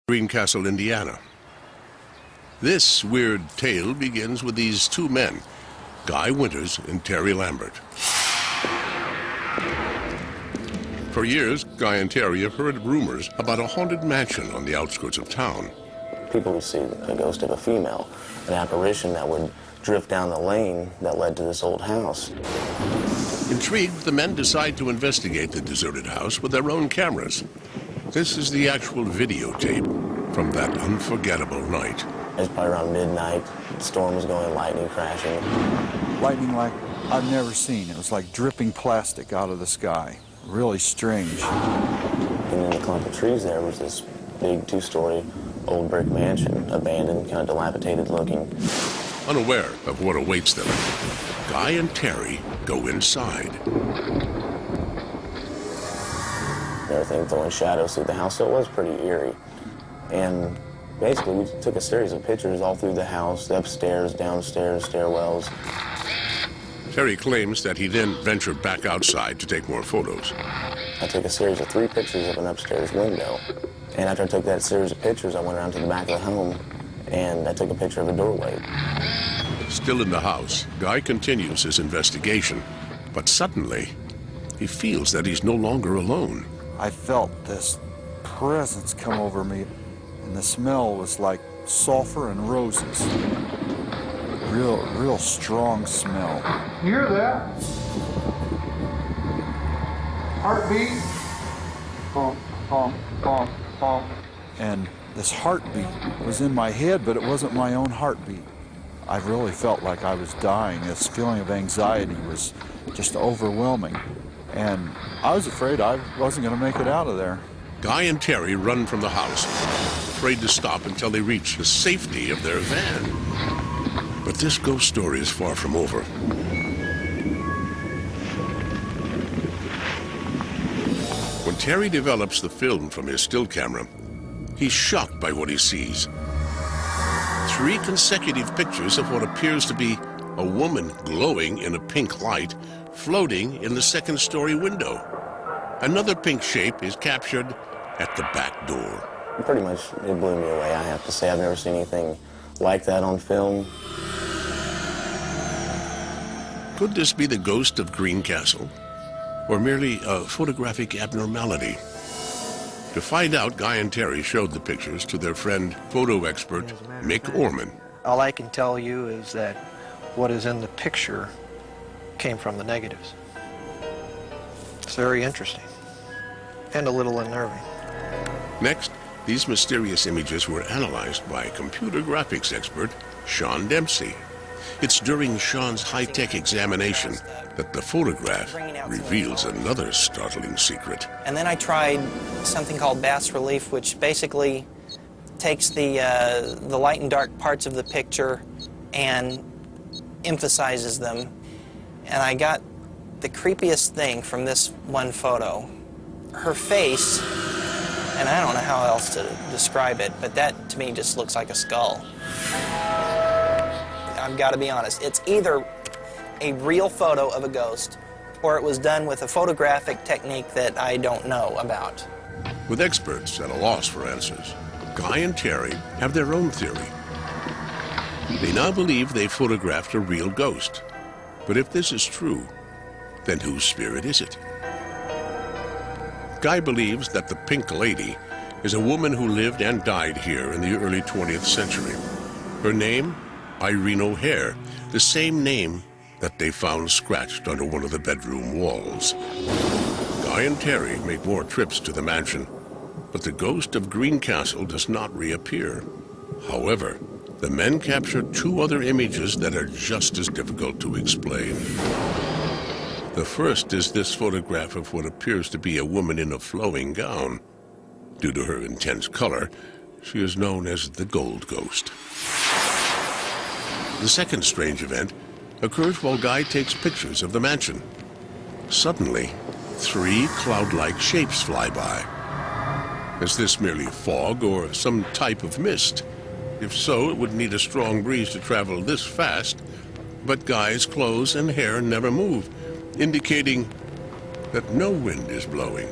Greencastle, Indiana. This weird tale begins with these two men, Guy Winters and Terry Lambert. For years, Guy and Terry have heard rumors about a haunted mansion on the outskirts of town. People would see the ghost of a female, an apparition that would drift down the lane that led to this old house. Intrigued, the men decide to investigate the deserted house with their own cameras. This is the actual videotape from that unforgettable night. It was probably around midnight. The storm was going, lightning crashing. Lightning like I've never seen. It was like dripping plastic out of the sky. Really strange. And in the clump of trees there was this big two-story old brick mansion, abandoned, kind of dilapidated looking. Unaware of what awaits them, Guy and Terry go inside. Everything throwing shadows through the house, so it was pretty eerie. And basically, we took a series of pictures all through the house, upstairs, downstairs, stairwells. Terry claims that he then ventured back outside to take more photos. I took a series of 3 pictures of an upstairs window. And after I took that series of pictures, I went around to the back of the home, and I took a picture of a doorway. Still in the house, Guy continues his investigation, but suddenly, he feels that he's no longer alone. I felt this presence come over me, and the smell was like sulfur and roses. Real strong smell. You hear that? Heartbeat. Pump, pump, pump, pump. And this heartbeat was in my head, but it wasn't my own heartbeat. I really felt like I was dying. This feeling of anxiety was just overwhelming. And I was afraid I wasn't going to make it out of there. Guy and Terry run from the house, afraid to stop until they reach the safety of their van. But this ghost story is far from over. When Terry develops the film from his still camera, he's shocked by what he sees. 3 consecutive pictures of what appears to be a woman glowing in a pink light, floating in the second-story window. Another pink shape is captured at the back door. Pretty much, it blew me away, I have to say. I've never seen anything like that on film. Could this be the ghost of Greencastle, or merely a photographic abnormality? To find out, Guy and Terry showed the pictures to their friend, photo expert Mick Orman. All I can tell you is that what is in the picture came from the negatives. It's very interesting and a little unnerving. Next, these mysterious images were analyzed by computer graphics expert Sean Dempsey. It's during Sean's high-tech examination that the photograph reveals another startling secret. And then I tried something called bas relief, which basically takes the light and dark parts of the picture and emphasizes them. And I got the creepiest thing from this one photo. Her face, and I don't know how else to describe it, but that to me just looks like a skull. I've got to be honest, it's either a real photo of a ghost or it was done with a photographic technique that I don't know about. With experts at a loss for answers, Guy and Terry have their own theory. They now believe they photographed a real ghost. But if this is true, then whose spirit is it? Guy believes that the Pink Lady is a woman who lived and died here in the early 20th century. Her name? Irene O Hair, the same name that they found scratched under one of the bedroom walls. Guy and Terry make more trips to the mansion, but the ghost of Greencastle does not reappear. However, the men capture 2 other images that are just as difficult to explain. The first is this photograph of what appears to be a woman in a flowing gown. Due to her intense color, she is known as the Gold Ghost. The second strange event occurs while Guy takes pictures of the mansion. Suddenly, 3 cloud-like shapes fly by. Is this merely fog or some type of mist? If so, it would need a strong breeze to travel this fast, but Guy's clothes and hair never move, indicating that no wind is blowing.